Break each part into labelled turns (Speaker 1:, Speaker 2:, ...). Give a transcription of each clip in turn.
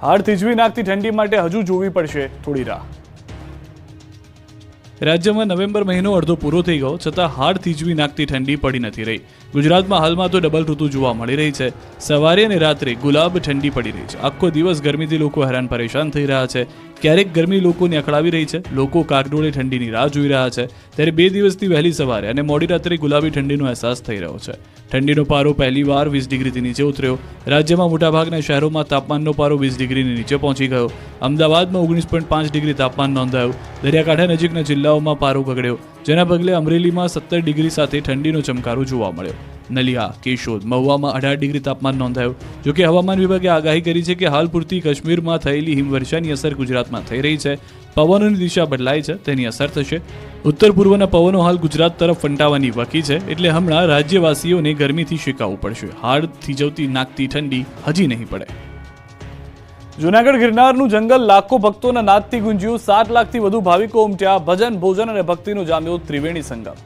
Speaker 1: હાડ થીજવી નાખતી ઠંડી માટે હજુ જોવી પડશે થોડી રાહ। રાજ્યમાં નવેમ્બર મહિનો અડધો પૂરો થઈ ગયો છતાં હાડ થીજવી નાખતી ઠંડી પડી નથી રહી। ગુજરાતમાં હાલમાં તો ડબલ ઋતુ જોવા મળી રહી છે। સવારે અને રાત્રે ગુલાબ ઠંડી પડી રહી છે। આખો દિવસ ગરમીથી લોકો હેરાન પરેશાન થઈ રહ્યા છે। ક્યારેક ગરમી લોકોને અકળાવી રહી છે। લોકો કાગડોળે ઠંડીની રાહ જોઈ રહ્યા છે। ત્યારે 2 દિવસથી વહેલી સવારે અને મોડી રાત્રે ગુલાબી ઠંડીનો અહેસાસ થઈ રહ્યો છે। ઠંડીનો પારો પહેલીવાર 20 ડિગ્રીથી નીચે ઉતર્યો। રાજ્યમાં મોટાભાગના શહેરોમાં તાપમાનનો પારો 20 ડિગ્રીની નીચે પહોંચી ગયો। અમદાવાદમાં 19.5 ડિગ્રી તાપમાન નોંધાયું। દરિયાકાંઠા નજીકના જિલ્લાઓમાં પારો ગગડ્યો, જેના પગલે અમરેલીમાં 17 ડિગ્રી સાથે ઠંડીનો ચમકારો જોવા મળ્યો। નલિયા, કેશોદ, મહુવામાં 18 ડિગ્રી તાપમાન નોંધાયું। જોકે હવામાન વિભાગે આગાહી કરી છે કે હાલ પૂરતી કાશ્મીરમાં થયેલી હિમવર્ષાની અસર ગુજરાતમાં થઈ રહી છે। પવનોની દિશા બદલાઈ છે, તેની અસર થશે। ઉત્તર પૂર્વના પવનો હાલ ગુજરાત તરફ ફંટાવાની વકી છે, એટલે હમણાં રાજ્યવાસીઓને ગરમીથી શેકાવવું પડશે। હાડ થીજવતી નાખતી ઠંડી હજી નહીં પડે। જૂનાગઢ ગિરનારનું જંગલ લાખો ભક્તોના નાદથી ગુંજ્યું। 7 લાખથી વધુ ભાવિકો ઉમટ્યા। ભજન, ભોજન અને ભક્તિનો જામ્યો ત્રિવેણી સંગમ।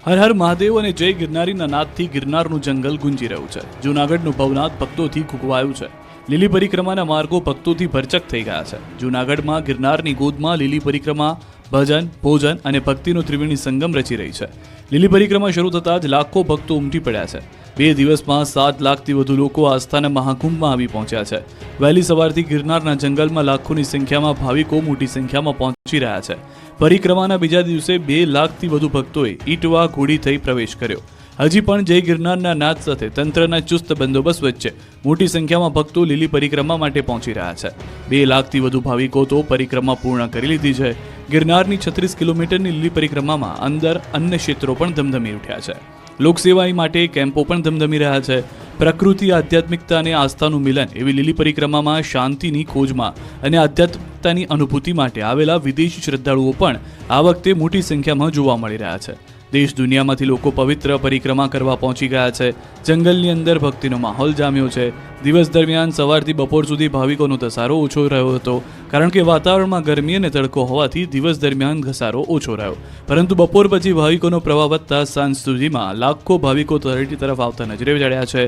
Speaker 1: હર હર મહાદેવ અને જય ગિરનારીના નાદથી ગિરનારનું જંગલ ગુંજી રહ્યું છે। જૂનાગઢનું ભવનાથ ભક્તોથી ખૂંકવાયું છે। લીલી પરિક્રમાના માર્ગો ભક્તોથી ભરચક થઈ ગયા છે। જૂનાગઢમાં ગિરનારની ગોદમાં લીલી પરિક્રમા, ભજન, ભોજન અને ભક્તિનો ત્રિવેણી સંગમ રચી રહી છે। લીલી પરિક્રમા શરૂ થતાં જ લાખો ભક્તો ઉમટી પડ્યા છે। 2 દિવસમાં 7 લાખથી વધુ લોકો આસ્થાના મહાકુંભમાં આવી પહોંચ્યા છે। વહેલી સવારથી ગિરનારના જંગલમાં લાખોની સંખ્યામાં ભાવિકો મોટી સંખ્યામાં પહોંચી રહ્યા છે। પરિક્રમાના બીજા દિવસે 2 લાખથી વધુ ભક્તોએ ઈટવા ઘોડી થઈ પ્રવેશ કર્યો। હજી પણ જય ગિરનારના નાદ સાથે તંત્રના ચુસ્ત બંદોબસ્ત વચ્ચે મોટી સંખ્યામાં ભક્તો લીલી પરિક્રમા માટે પહોંચી રહ્યા છે। 2 લાખથી વધુ ભાવિકો તો પરિક્રમા પૂર્ણ કરી લીધી છે। ગિરનારની 36 કિલોમીટરની લીલી પરિક્રમામાં અંદર અન્ય ક્ષેત્રો પણ ધમધમી ઉઠ્યા છે। લોકસેવાઈ માટે કેમ્પો પણ ધમધમી રહ્યા છે। પ્રકૃતિ, આધ્યાત્મિકતા અને આસ્થાનું મિલન એવી લીલી પરિક્રમામાં શાંતિની ખોજમાં અને આધ્યાત્મિકતાની અનુભૂતિ માટે આવેલા વિદેશી શ્રદ્ધાળુઓ પણ આ વખતે મોટી સંખ્યામાં જોવા મળી રહ્યા છે। દેશ દુનિયામાંથી લોકો પવિત્ર પરિક્રમા કરવા પહોંચી ગયા છે। જંગલની અંદર ભક્તિનો માહોલ જામ્યો છે। દિવસ દરમિયાન સવારથી બપોર સુધી ભાવિકોનો ધસારો ઓછો રહ્યો હતો, કારણ કે વાતાવરણમાં ગરમી અને તડકો હોવાથી દિવસ દરમિયાન ઘસારો ઓછો રહ્યો, પરંતુ બપોર પછી ભાવિકોનો પ્રવાહ વધતા સાંજ સુધીમાં લાખો ભાવિકો તળેટી તરફ આવતા નજરે ચડ્યા છે।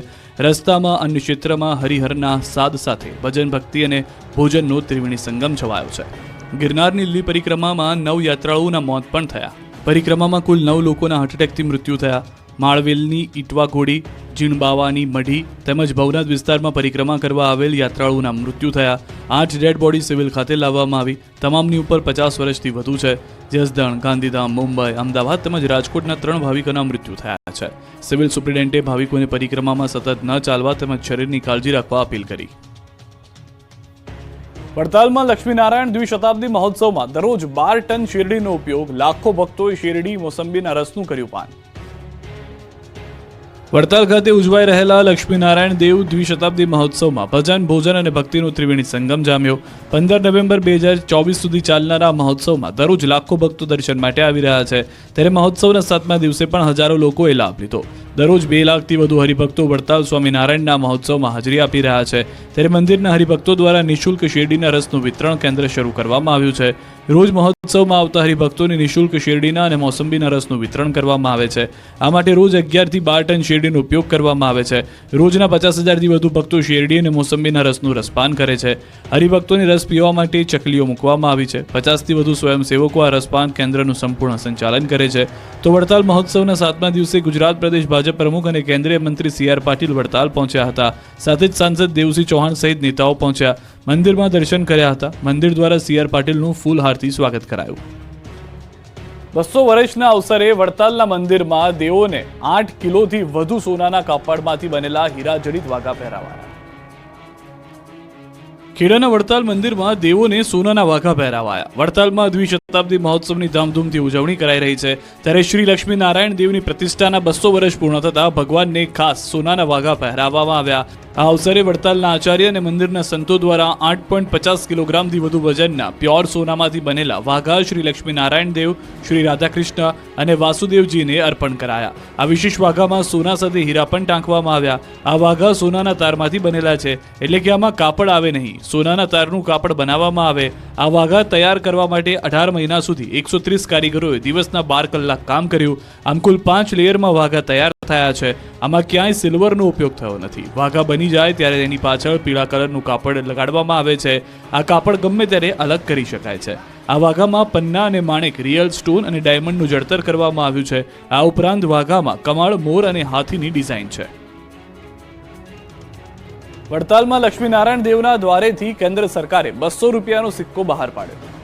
Speaker 1: રસ્તામાં અન્ય ક્ષેત્રમાં હરિહરના સાદ સાથે ભજન, ભક્તિ અને ભોજનનો ત્રિવેણી સંગમ છવાયો છે। ગિરનારની લીલી પરિક્રમામાં 9 યાત્રાળુઓના મોત પણ થયા। પરિક્રમામાં કુલ 9 લોકોના હાર્ટ એટેકથી મૃત્યુ થયા। માળવેલની ઈટવા ઘોડી, જીણબાવાની મઢી તેમજ ભવનાથ વિસ્તારમાં પરિક્રમા કરવા આવેલ યાત્રાળુઓના મૃત્યુ થયા। 8 ડેડ બોડી સિવિલ ખાતે લાવવામાં આવી। તમામની ઉપર 50 વર્ષથી વધુ છે। જસદણ, ગાંધીધામ, મુંબઈ, અમદાવાદ તેમજ રાજકોટના 3 ભાવિકોના મૃત્યુ થયા છે। સિવિલ સુપ્રિન્ટેન્ડન્ટે ભાવિકોને પરિક્રમામાં સતત ન ચાલવા તેમજ શરીરની કાળજી રાખવા અપીલ કરી। વડતાલમાં લક્ષ્મીનારાયણ દ્વિશતાબ્દી મહોત્સવમાં દરરોજ 12 ટન શેરડીનો ઉપયોગ। લાખો ભક્તોએ શેરડી, મોસંબીના રસનું કર્યું પાન। વડતાલ ખાતે ઉજવાઈ રહેલા લક્ષ્મીનારાયણ દેવ દ્વિશતાબ્દી મહોત્સવમાં ભજન, ભોજન અને ભક્તિનો ત્રિવેણી સંગમ જામ્યો। 15 નવેમ્બર 2024 સુધી ચાલનારા મહોત્સવમાં દરરોજ લાખો ભક્તો દર્શન માટે આવી રહ્યા છે। ત્યારે મહોત્સવના 7મા દિવસે પણ હજારો લોકોએ લાભ લીધો। દરરોજ 2 લાખથી વધુ હરિભક્તો વડતાલ સ્વામિનારાયણના મહોત્સવમાં હાજરી આપી રહ્યા છે। ત્યારે મંદિરના હરિભક્તો દ્વારા નિઃશુલ્ક શેરડીના રસનું વિતરણ કેન્દ્ર શરૂ કરવામાં આવ્યું છે। રોજ મહોત્સવમાં આવતા હરિભક્તોને નિઃશુલ્ક શેરડીના અને મોસંબીના રસનું વિતરણ કરવામાં આવે છે। આ માટે રોજ 11 થી 12 ટન શેરડીનો ઉપયોગ કરવામાં આવે છે। રોજના 50,000થી વધુ ભક્તો શેરડી અને મોસંબીના રસનું રસપાન કરે છે। હરિભક્તોને રસ પીવા માટે ચકલીઓ મૂકવામાં આવી છે। 50થી વધુ સ્વયંસેવકો આ રસપાન કેન્દ્રનું સંપૂર્ણ સંચાલન કરે છે। તો વડતાલ મહોત્સવના 7મા દિવસે ગુજરાત પ્રદેશ ભાજપ પ્રમુખ અને કેન્દ્રીય મંત્રી CR પાટીલ વડતાલ પહોંચ્યા હતા। સાથે જ સાંસદ દેવસિંહ ચૌહાણ સહિત નેતાઓ પહોંચ્યા। મંદિરમાં દર્શન કર્યા હતા। મંદિર દ્વારા CR પાટીલનું ફૂલહારથી સ્વાગત કરાયું। 200 વર્ષના અવસરે વડતાલના મંદિરમાં દેવોને 8 કિલોથી વધુ સોનાના કાપડમાંથી બનેલા હીરા જડિત વાઘા પહેરાવાયા। ખેડાના વડતાલ મંદિરમાં દેવોને સોનાના વાઘા પહેરાવાયા। વડતાલમાં દ્વિશતાબ્દી મહોત્સવની ધામધૂમથી ઉજવણી કરાઈ રહી છે। ત્યારે શ્રી લક્ષ્મીનારાયણ દેવની પ્રતિષ્ઠાના 200 વર્ષ પૂર્ણ થતા ભગવાનને ખાસ સોનાના વાઘા પહેરાવવામાં આવ્યા। આ અવસરે વડતાલના આચાર્ય અને મંદિરના સંતો દ્વારા 8.50 કિલોગ્રામથી વધુ વજનના પ્યોર સોનામાંથી બનેલા વાઘા શ્રી લક્ષ્મીનારાયણ દેવ, શ્રી રાધાકૃષ્ણ અને વાસુદેવજીને અર્પણ કરાયા। આ વિશેષ વાઘામાં સોના સાથે હીરા પણ ટાંકવામાં આવ્યા। આ વાઘા સોનાના તારમાંથી બનેલા છે, એટલે કે આમાં કાપડ આવે નહીં, સોનાના તારનું કાપડ બનાવવામાં આવે। આ વાઘા તૈયાર કરવા માટે 18 મહિના સુધી 130 કારીગરોએ દિવસના 12 કલાક કામ કર્યું। આમ કુલ 5 લેયરમાં વાઘા તૈયાર થયા છે. આમાં ક્યાંય સિલ્વરનો ઉપયોગ થયો નથી. વાઘા બની જાય ત્યારે તેની પાછળ પીળા કલરનું કાપડ લગાડવામાં આવે છે. આ કાપડ ગમે ત્યારે અલગ કરી શકાય છે. આ વાઘામાં પન્ના અને માણેક, રિયલ સ્ટોન અને ડાયમંડનું જડતર કરવામાં આવ્યું છે. આ ઉપરાંત વાઘામાં કમળ, મોર અને હાથીની ડિઝાઇન છે. વડતાલમાં લક્ષ્મીનારાયણ દેવના દ્વારેથી કેન્દ્ર સરકારે 200 રૂપિયાનો સિક્કો બહાર પાડ્યો.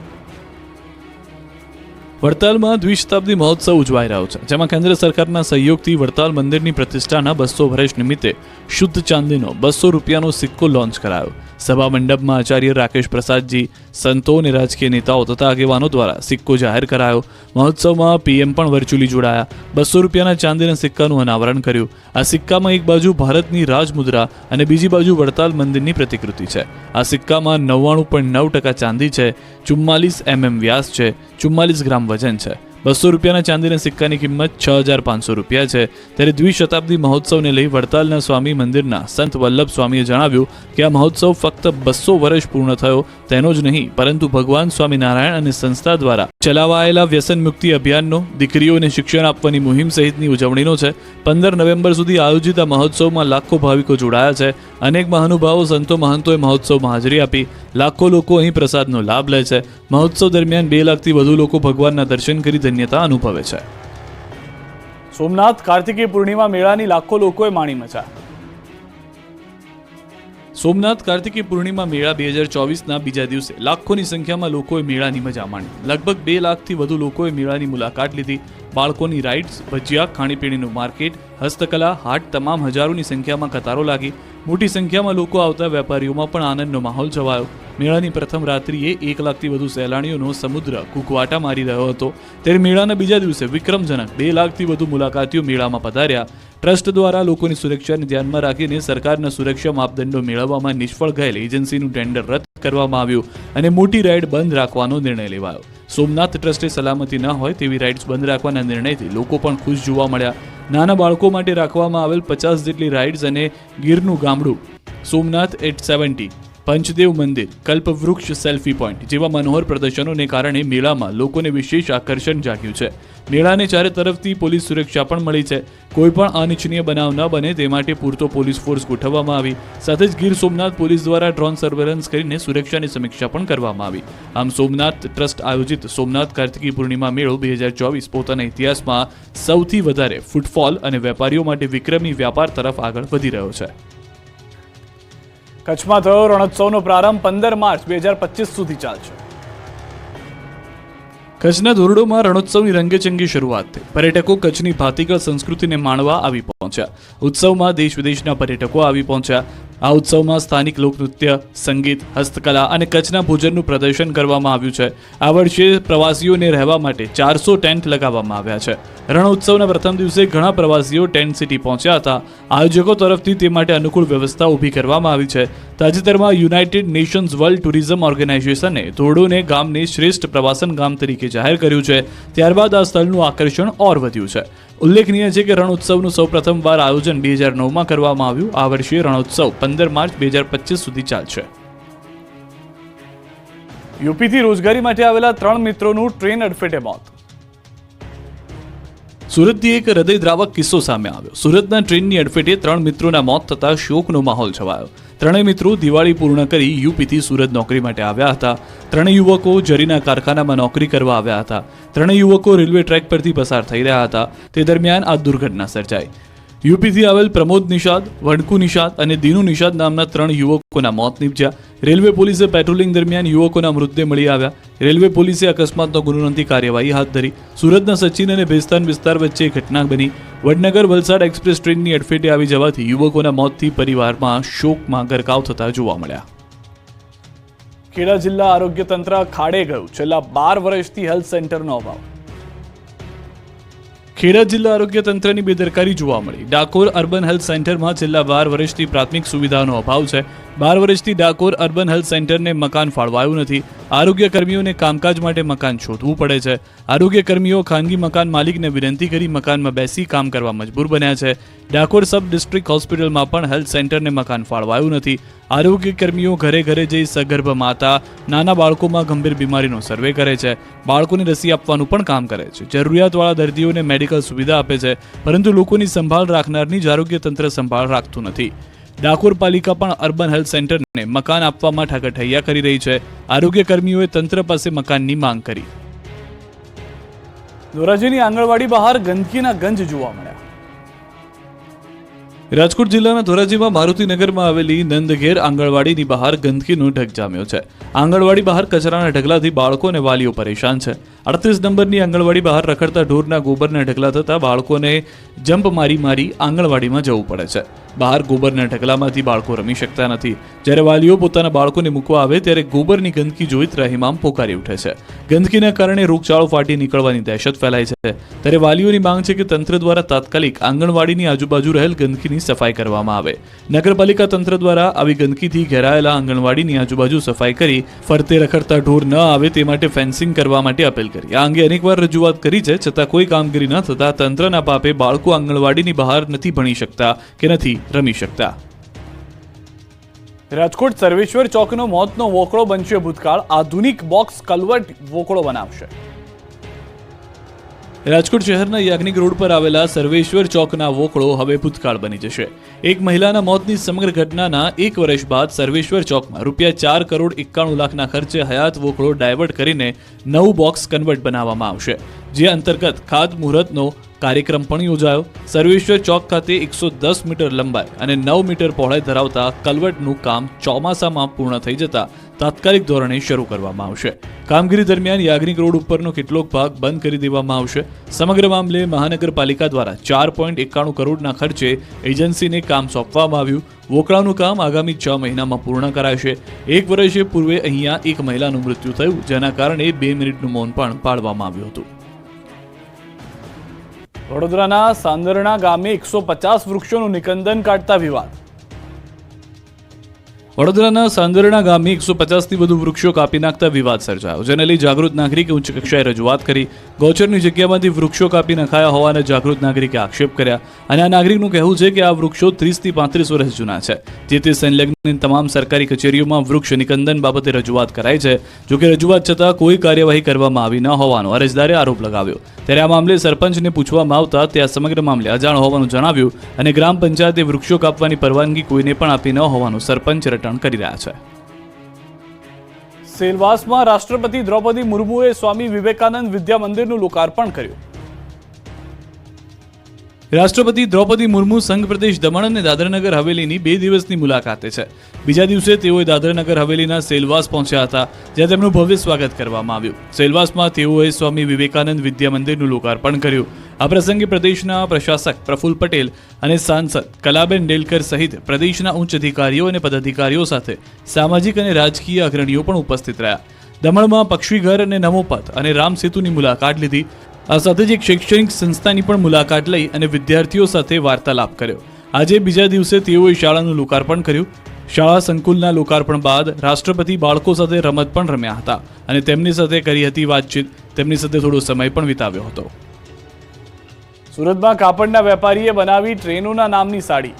Speaker 1: વડતાલમાં દ્વિશતાબ્દી મહોત્સવ ઉજવાઈ રહ્યો છે, જેમાં કેન્દ્ર સરકારના સહયોગથી વડતાલ મંદિરની પ્રતિષ્ઠાના 200 વર્ષ નિમિત્તે શુદ્ધ ચાંદીનો 200 રૂપિયાનો સિક્કો લોન્ચ કરાયો. સભા મંડપમાં આચાર્ય રાકેશ પ્રસાદજી, સંતો અને રાજકીય નેતાઓ તથા આગેવાનો દ્વારા સિક્કો જાહેર કરાયો. મહોત્સવમાં પીએમ પણ વર્ચ્યુઅલી જોડાયા. 200 રૂપિયાના ચાંદીના સિક્કાનું અનાવરણ કર્યું. આ સિક્કામાં એક બાજુ ભારતની રાજમુદ્રા અને બીજી બાજુ વડતાલ મંદિરની પ્રતિકૃતિ છે. આ સિક્કામાં 99.9% ચાંદી છે, 44 mm વ્યાસ છે, 44 ગ્રામ વજન છે. 200 રૂપિયાના ચાંદીના સિક્કાની કિંમત 6500 રૂપિયા છે. ત્યારે દ્વિશતાબ્દી મહોત્સવને લઈ વડતાલના સ્વામી મંદિરના સંત વલ્લભ સ્વામીએ જણાવ્યું કે આ મહોત્સવ ફક્ત 200 વર્ષ પૂર્ણ થયો તેનો જ નહીં, પરંતુ ભગવાન સ્વામિનારાયણ અને સંસ્થા દ્વારા ચલાવાયેલા વ્યસન મુક્તિ અભિયાનનો, દીકરીઓને શિક્ષણ આપવાની મુહિમ સહિતની ઉજવણીનો છે. 15 નવેમ્બર સુધી આયોજિત આ મહોત્સવમાં લાખો ભાવિકો જોડાયા છે. અનેક મહાનુભાવો, સંતો, મહંતોએ મહોત્સવમાં હાજરી આપી. લાખો લોકો અહીં પ્રસાદનો લાભ લે છે. મહોત્સવ દરમિયાન 2 લાખથી વધુ લોકો ભગવાનના દર્શન કરી ધન્યતા અનુભવે છે. સોમનાથ કાર્તિકી પૂર્ણિમા મેળાની લાખો લોકોએ માણી મજા. સોમનાથ કાર્તિકી પૂર્ણિમા મેળા 2024ના બીજા દિવસે લાખોની સંખ્યામાં લોકોએ મેળાની મજા માણી. લગભગ 2 લાખથી વધુ લોકોએ મેળાની મુલાકાત લીધી. બાળકોની રાઇડ્સ, ભજીયા, ખાણીપીણીનું માર્કેટ, હસ્તકલા, હાટ, તમામ હજારોની સંખ્યામાં કતારો લાગી. મોટી સંખ્યામાં લોકો આવતા વેપારીઓમાં પણ આનંદનો માહોલ છવાયો. મેળાની પ્રથમ રાત્રિએ 1 લાખથી વધુ સહેલાણીઓનો સમુદ્ર કુકવાટા મારી રહ્યો હતો. ત્યારે મેળાના બીજા દિવસે વિક્રમજનક 2 લાખથી વધુ મુલાકાતીઓ મેળામાં પધાર્યા. ટ્રસ્ટ દ્વારા લોકોની સુરક્ષાને ધ્યાનમાં રાખીને સરકારના સુરક્ષા માપદંડો મેળવવામાં નિષ્ફળ ગયેલ એજન્સીનું ટેન્ડર રદ કરવામાં આવ્યું અને મોટી રાઇડ બંધ રાખવાનો નિર્ણય લેવાયો. સોમનાથ ટ્રસ્ટે સલામતી ન હોય તેવી રાઇડ્સ બંધ રાખવાના નિર્ણયથી લોકો પણ ખુશ જોવા મળ્યા. નાના બાળકો માટે રાખવામાં આવેલ 50 જેટલી રાઇડ્સ અને ગીરનું ગામડું, સોમનાથ 870, પંચદેવ મંદિર, કલ્પવૃક્ષ સેલ્ફી પોઈન્ટ જેવા મનોહર પ્રદર્શનોને કારણે મેળામાં લોકોને વિશેષ આકર્ષણ જાગ્યું છે. મેળાને ચારે તરફથી પોલીસ સુરક્ષા પણ મળી છે. કોઈ પણ અનિચ્છનીય બનાવ ન બને તે માટે પૂરતો પોલીસ ફોર્સ ગોઠવવામાં આવી. સાથે જ ગીર સોમનાથ પોલીસ દ્વારા ડ્રોન સર્વેલન્સ કરીને સુરક્ષાની સમીક્ષા પણ કરવામાં આવી. આમ સોમનાથ ટ્રસ્ટ આયોજિત સોમનાથ કાર્તિકી પૂર્ણિમા મેળો 2024 પોતાના ઇતિહાસમાં સૌથી વધારે ફૂટફોલ અને વેપારીઓ માટે વિક્રમી વ્યાપાર તરફ આગળ વધી રહ્યો છે. કચ્છમાં થયો રણોત્સવનો પ્રારંભ 15 માર્ચ 2025 સુધી ચાલશે. કચ્છના ધોરડોમાં રણોત્સવની રંગેચંગી શરૂઆત થઈ. પર્યટકો કચ્છની ભાતીગળ સંસ્કૃતિને માણવા આવી પહોંચ્યા. ઉત્સવમાં દેશ વિદેશના પર્યટકો આવી પહોંચ્યા. આ ઉત્સવમાં સ્થાનિક લોકનૃત્ય, સંગીત, હસ્તકલા અને કચ્છના ભોજનનું પ્રદર્શન કરવામાં આવ્યું છે. આ વર્ષે પ્રવાસીઓને રહેવા માટે 400 ટેન્ટ લગાવવામાં આવ્યા છે. રણોત્સવના પ્રથમ દિવસે ઘણા પ્રવાસીઓ ટેન્ટ સિટી પહોંચ્યા હતા. આયોજકો તરફથી તે માટે અનુકૂળ વ્યવસ્થા ઊભી કરવામાં આવી છે. તાજેતરમાં યુનાઇટેડ નેશન્સ વર્લ્ડ ટુરિઝમ ઓર્ગેનાઇઝેશને ધોરડોને ગામને શ્રેષ્ઠ પ્રવાસન ગામ તરીકે જાહેર કર્યું છે. ત્યારબાદ આ સ્થળનું આકર્ષણ ઓર વધ્યું છે. ઉલ્લેખનીય છે કે રણોત્સવનું સૌ પ્રથમવાર આયોજન 2009માં કરવામાં આવ્યું. આ વર્ષે રણોત્સવ 15 માર્ચ 2025 સુધી ચાલશે. યુપીથી રોજગારી માટે આવેલા 3 મિત્રોનું ટ્રેન અડફેટે મોત. સુરતથી એક હૃદયદ્રાવક કિસ્સો સામે આવ્યો. સુરતના ટ્રેનની અડફેટે 3 મિત્રોના મોત થતા શોકનો માહોલ છવાયો. 3 મિત્રો દિવાળી પૂર્ણ કરી યુપીથી સુરત નોકરી માટે આવ્યા હતા. 3 યુવકો જરીના કારખાનામાં નોકરી કરવા આવ્યા હતા. 3 યુવકો રેલવે ટ્રેક પરથી પસાર થઈ રહ્યા હતા. તે દરમિયાન આ દુર્ઘટના સર્જાઈ. યુપીથી આવેલ પ્રમોદ નિષાદ, વણકુ નિષાદ અને દીનુ નિષાદ નામના 3 યુવકોના મોત નીપજ્યા. રેલવે પોલીસે પેટ્રોલિંગ દરમિયાન યુવકોના મૃતદેહ મળી આવ્યા. રેલવે પોલીસે અકસ્માતનો ગુનો નોંધી કાર્યવાહી હાથ ધરી. સુરતના સચિન અને ભેસ્તાન વિસ્તાર વચ્ચે ઘટના બની. વડનગર વલસાડ એક્સપ્રેસ ટ્રેનની અડફેટે આવી જવાથી યુવકોના મોતથી પરિવારમાં શોકમાં ગરકાવ થતા જોવા મળ્યા. ખેડા જિલ્લા આરોગ્ય તંત્ર ખાડે ગયું. છેલ્લા 12 વર્ષથી હેલ્થ સેન્ટરનો અભાવ. ખેડા જિલ્લા આરોગ્ય તંત્રની બેદરકારી જોવા મળી. ડાકોર અર્બન હેલ્થ સેન્ટરમાં છેલ્લા 12 વર્ષથી પ્રાથમિક સુવિધાનો અભાવ છે. 12 વર્ષથી ડાકોર અર્બન હેલ્થ સેન્ટરને મકાન ફાળવાયું નથી. આરોગ્ય કર્મીઓને કામકાજ માટે મકાન શોધવું પડે છે. આરોગ્ય કર્મીઓ ખાનગી મકાન માલિકને વિનંતી કરી મકાનમાં બેસી કામ કરવા મજબૂર બન્યા છે. ડાકોર સબ ડિસ્ટ્રિક્ટ હોસ્પિટલમાં પણ હેલ્થ સેન્ટરને મકાન ફાળવાયું નથી. આરોગ્ય કર્મીઓ ઘરે ઘરે જઈ સગર્ભ માતા, નાના બાળકોમાં ગંભીર બીમારીનો સર્વે કરે છે. બાળકોને રસી આપવાનું પણ કામ કરે છે. જરૂરિયાતવાળા દર્દીઓને મેડિકલ નગરપાલિકા સુવિધા આપે છે, પરંતુ લોકોની સંભાળ રાખનારની જ આરોગ્ય તંત્ર સંભાળ રાખતું નથી. ડાકોર પાલિકા પણ અર્બન હેલ્થ સેન્ટરને મકાન આપવામાં ઠાકરઠૈયા કરી રહી છે. આરોગ્ય કર્મીઓએ તંત્ર પાસે મકાનની માંગ કરી. ધોરાજીની આંગણવાડી બહાર ગંદકીના ગંજ જોવા મળ્યા. રાજકોટ જિલ્લાના ધોરાજીમાં મારુતિનગરમાં આવેલી નંદઘેર આંગણવાડીની બહાર ગંદકીનો ઢગ જામ્યો છે. આંગણવાડી બહાર કચરાના ઢગલાથી બાળકો અને વાલીઓ પરેશાન છે. 38 નંબરની આંગણવાડી બહાર રખડતા ઢોરના ગોબરના ઢગલા થતા બાળકોને જમ્પ મારી આંગણવાડીમાં જવું પડે છે. બહાર ગોબરના ઢગલામાંથી બાળકો રમી શકતા નથી. જ્યારે વાલીઓ પોતાના બાળકોને મૂકવા આવે ત્યારે ગોબરની ગંદકી જોઈ ત્રાહિમામ પોકારી ઉઠે છે. ગંદકીના કારણે રોગચાળો ફાટી નીકળવાની દહેશત ફેલાય છે. ત્યારે વાલીઓની માંગ છે કે તંત્ર દ્વારા તાત્કાલિક આંગણવાડીની આજુબાજુ રહેલ ગંદકીની સફાઈ કરવામાં આવે. નગરપાલિકા તંત્ર દ્વારા આવી ગંદકીથી ઘેરાયેલા આંગણવાડીની આજુબાજુ સફાઈ કરી ફરતે રખડતા ઢોર ન આવે તે માટે ફેન્સિંગ કરવા માટે અપીલ કરી. આ અંગે અનેકવાર રજૂઆત કરી છે, છતાં કોઈ કામગીરી ન થતા તંત્રના પાપે બાળકો આંગણવાડીની બહાર નથી ભણી શકતા કે નથી રમી શકતા. રાજકોટ સર્વેશ્વર ચોકનો મોતનો વોકળો બનશે ભૂતકાળ, આધુનિક બોક્સ કલ્વર્ટ વોકળો બનાવશે. રાજકોટ શહેરના યાજ્ઞિક રોડ પર આવેલા સર્વેશ્વર ચોકના વોકળો હવે ભૂતકાળ બની જશે. એક મહિલાના મોતની સમગ્ર ઘટનાના 1 વર્ષ બાદ સર્વેશ્વર ચોકમાં ₹4,91,00,000ના ખર્ચે હયાત વોકળો ડાયવર્ટ કરીને નવું બોક્સ કન્વર્ટ બનાવવામાં આવશે, જે અંતર્ગત ખાતમુહૂર્તનો કાર્યક્રમ પણ યોજાયો. સર્વેશ્વર ચોક ખાતે 110 મીટર લંબાઈ અને 9 મીટર પહોળાઈ ધરાવતા કલ્વર્ટનું કામ ચોમાસામાં પૂર્ણ થઈ જતા તાત્કાલિક ધોરણે શરૂ કરવામાં આવશે. કામગીરી દરમિયાન યાજ્ઞિક રોડ ઉપરનો કેટલોક ભાગ બંધ કરી દેવામાં આવશે. સમગ્ર મામલે મહાનગરપાલિકા દ્વારા 4.91 કરોડના ખર્ચે એજન્સીને કામ સોંપવામાં આવ્યું. વોકળાનું કામ આગામી 6 મહિનામાં પૂર્ણ કરાશે. 1 વર્ષ પૂર્વે અહીંયા એક મહિલાનું મૃત્યુ થયું, જેના કારણે 2 મિનિટનું મૌન પણ પાળવામાં આવ્યું હતું. વડોદરાના સાંદરણા ગામે 150 વૃક્ષોનું નિકંદન કાઢતા વિવાદ. વડોદરાના સાંદરણા ગામે 150થી વધુ વૃક્ષો કાપી નાખતા વિવાદ સર્જાયો, જેને લઈ જાગૃત નાગરિકે ઉચ્ચ કક્ષાએ રજૂઆત કરી. ગૌચરની જગ્યામાંથી વૃક્ષો કાપી નખાયા હોવાના જાગૃત નાગરિકે આક્ષેપ કર્યા અને આ નાગરિકનું કહેવું છે કે આ વૃક્ષો 30 થી 35 વર્ષ જૂના છે. જે તે સંલગ્ન તમામ સરકારી કચેરીઓમાં વૃક્ષ નિકંદન બાબતે રજૂઆત કરાઈ છે. જોકે રજૂઆત છતાં કોઈ કાર્યવાહી કરવામાં આવી ન હોવાનો અરજદારે આરોપ લગાવ્યો. ત્યારે આ મામલે સરપંચને પૂછવામાં આવતા તે આ સમગ્ર મામલે અજાણ હોવાનું જણાવ્યું અને ગ્રામ પંચાયતે વૃક્ષો કાપવાની પરવાનગી કોઈને પણ આપી ન હોવાનું સરપંચ રટણ કરી રહ્યા છે. સેલવાસમાં રાષ્ટ્રપતિ દ્રૌપદી મુર્મુએ સ્વામી વિવેકાનંદ વિદ્યા મંદિરનું લોકાર્પણ કર્યું. રાષ્ટ્રપતિ દ્રૌપદી મુર્મુ સંઘ પ્રદેશ દમણ અને દાદરાનગર હવેલીની 2 દિવસની મુલાકાતે છે. બીજા દિવસે તેઓએ દાદરાનગર હવેલીના સેલવાસ પહોંચ્યા હતા, જ્યાં તેમનું ભવ્ય સ્વાગત કરવામાં આવ્યું. સેલવાસમાં તેઓએ સ્વામી વિવેકાનંદ વિદ્યા મંદિરનું લોકાર્પણ કર્યું. આ પ્રસંગે પ્રદેશના પ્રશાસક પ્રફુલ્લ પટેલ અને સાંસદ કલાબેન ડેલકર સહિત પ્રદેશના ઉચ્ચ અધિકારીઓ અને પદાધિકારીઓ સાથે સામાજિક અને રાજકીય અગ્રણીઓ પણ ઉપસ્થિત રહ્યા. દમણમાં પક્ષીઘર અને નમોપથ અને રામ સેતુની મુલાકાત લીધી. આ સાથે જ એક શૈક્ષણિક સંસ્થાની પણ મુલાકાત લઈ અને વિદ્યાર્થીઓ સાથે વાર્તાલાપ કર્યો. આજે બીજા દિવસે તેઓએ શાળાનું લોકાર્પણ કર્યું. શાળા સંકુલના લોકાર્પણ બાદ રાષ્ટ્રપતિ બાળકો સાથે રમત પણ રમ્યા હતા અને તેમની સાથે કરી હતી વાતચીત. તેમની સાથે થોડો સમય પણ વિતાવ્યો હતો. સુરતમાં કાપડના વેપારીએ બનાવી ટ્રેનોના નામની સાડી.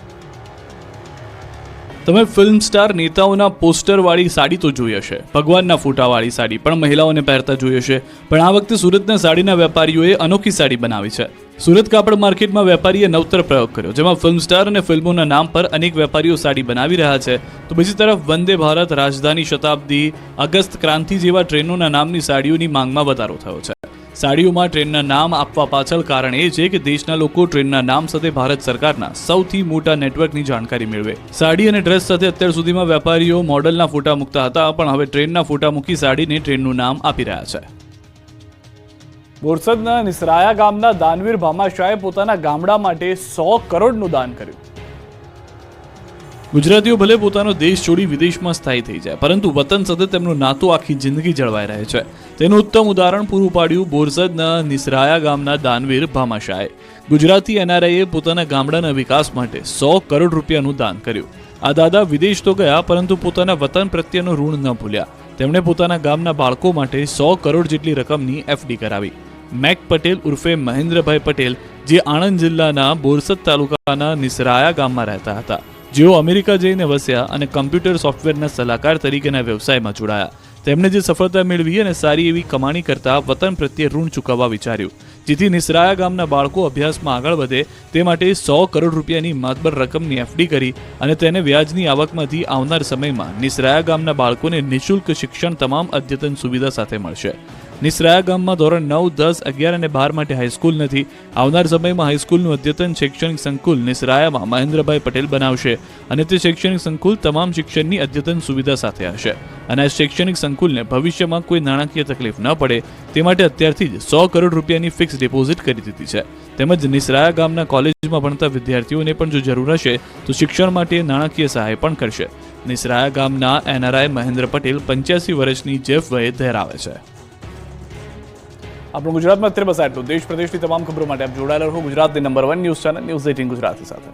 Speaker 1: તમે ફિલ્મ સ્ટાર નેતાઓના પોસ્ટરવાળી સાડી તો જોઈ હશે, ભગવાનના ફોટાવાળી સાડી પણ મહિલાઓને પહેરતા જોઈ હશે, પણ આ વખતે સુરતના સાડીના વેપારીઓએ અનોખી સાડી બનાવી છે. સુરત કાપડ માર્કેટમાં વેપારીએ નવતર પ્રયોગ કર્યો, જેમાં ફિલ્મ સ્ટાર અને ફિલ્મોના નામ પર અનેક વેપારીઓ સાડી બનાવી રહ્યા છે. તો બીજી તરફ વંદે ભારત, રાજધાની શતાબ્દી, અગસ્ત ક્રાંતિ જેવા ટ્રેનોના નામની સાડીઓની માંગમાં વધારો થયો છે. સાડીઓમાં ટ્રેનના નામ આપવા પાછળ કારણ એ છે કે દેશના લોકો ટ્રેનના નામ સાથે ભારત સરકારના સૌથી મોટા નેટવર્કની જાણકારી મેળવે. સાડી અને ડ્રેસ સાથે અત્યાર સુધીમાં વેપારીઓ મોડલના ફોટા મૂકતા હતા, પણ હવે ટ્રેનના ફોટા મૂકી સાડીને ટ્રેનનું નામ આપી રહ્યા છે. બોરસદના નિસરાયા ગામના દાનવીર ભામાશાહે પોતાના ગામડા માટે 100 કરોડનું દાન કર્યું. ગુજરાતીઓ ભલે પોતાનો દેશ છોડી વિદેશમાં સ્થાયી થઈ જાય, પરંતુ વતન સાથે તેમનું નાતું આખી જિંદગી જળવાઈ રહે છે. તેનું ઉત્તમ ઉદાહરણ પૂરું પાડ્યું બોરસદના નિસરાયા ગામના દાનવીર ભામાશાહે. ગુજરાતી એનઆરઆઈએ પોતાના ગામડાના વિકાસ માટે 100 કરોડ રૂપિયાનું દાન કર્યું. આ દાદા વિદેશ તો ગયા, પરંતુ પોતાના વતન પ્રત્યેનું ઋણ ન ભૂલ્યા. તેમણે પોતાના ગામના બાળકો માટે 100 કરોડ જેટલી રકમની એફડી કરાવી. મેક પટેલ ઉર્ફે મહેન્દ્રભાઈ પટેલ, જે આણંદ જિલ્લાના બોરસદ તાલુકાના નિસરાયા ગામમાં રહેતા હતા, જેઓ અમેરિકા જઈને વસ્યા અને કમ્પ્યુટર સોફ્ટવેરના સલાહકાર તરીકેના વ્યવસાયમાં જોડાયા. તેમણે જે સફળતા મેળવી અને સારી એવી કમાણી કરતા વતન પ્રત્યે ઋણ ચૂકવવા વિચાર્યું. જેથી નિસરાયા ગામના બાળકો અભ્યાસમાં આગળ વધે તે માટે 100 કરોડ રૂપિયાની માતબર રકમની એફડી કરી અને તેને વ્યાજની આવકમાંથી આવનાર સમયમાં નિસરાયા ગામના બાળકોને નિઃશુલ્ક શિક્ષણ તમામ અદ્યતન સુવિધા સાથે મળશે. નિસરાયા ગામમાં ધોરણ 9, 10, 11 અને 12 માટે હાઈસ્કૂલ નથી. આવનાર સમયમાં હાઈસ્કૂલનું અદ્યતન શૈક્ષણિક સંકુલ નિસરાયામાં મહેન્દ્રભાઈ પટેલ બનાવશે અને તે શૈક્ષણિક સંકુલ તમામ શિક્ષણની અદ્યતન સુવિધા સાથે હશે અને આ શૈક્ષણિક સંકુલને ભવિષ્યમાં કોઈ નાણાકીય તકલીફ ન પડે તે માટે અત્યારથી જ 100 કરોડ રૂપિયાની ફિક્સ ડિપોઝિટ કરી દીધી છે. તેમજ નિસરાયા ગામના કોલેજમાં ભણતા વિદ્યાર્થીઓને પણ જો જરૂર હશે તો શિક્ષણ માટે નાણાકીય સહાય પણ કરશે. નિસરાયા ગામના એનઆરઆઈ મહેન્દ્ર પટેલ 85 વર્ષની જેફ વયે ધરાવે છે. આપણું ગુજરાતમાં અત્યારે બસ આટલું. દેશ પ્રદેશની તમામ ખબરો માટે આપ જોડાયેલા રહો ગુજરાતની number 1 news channel news 18 Gujarati સાથે.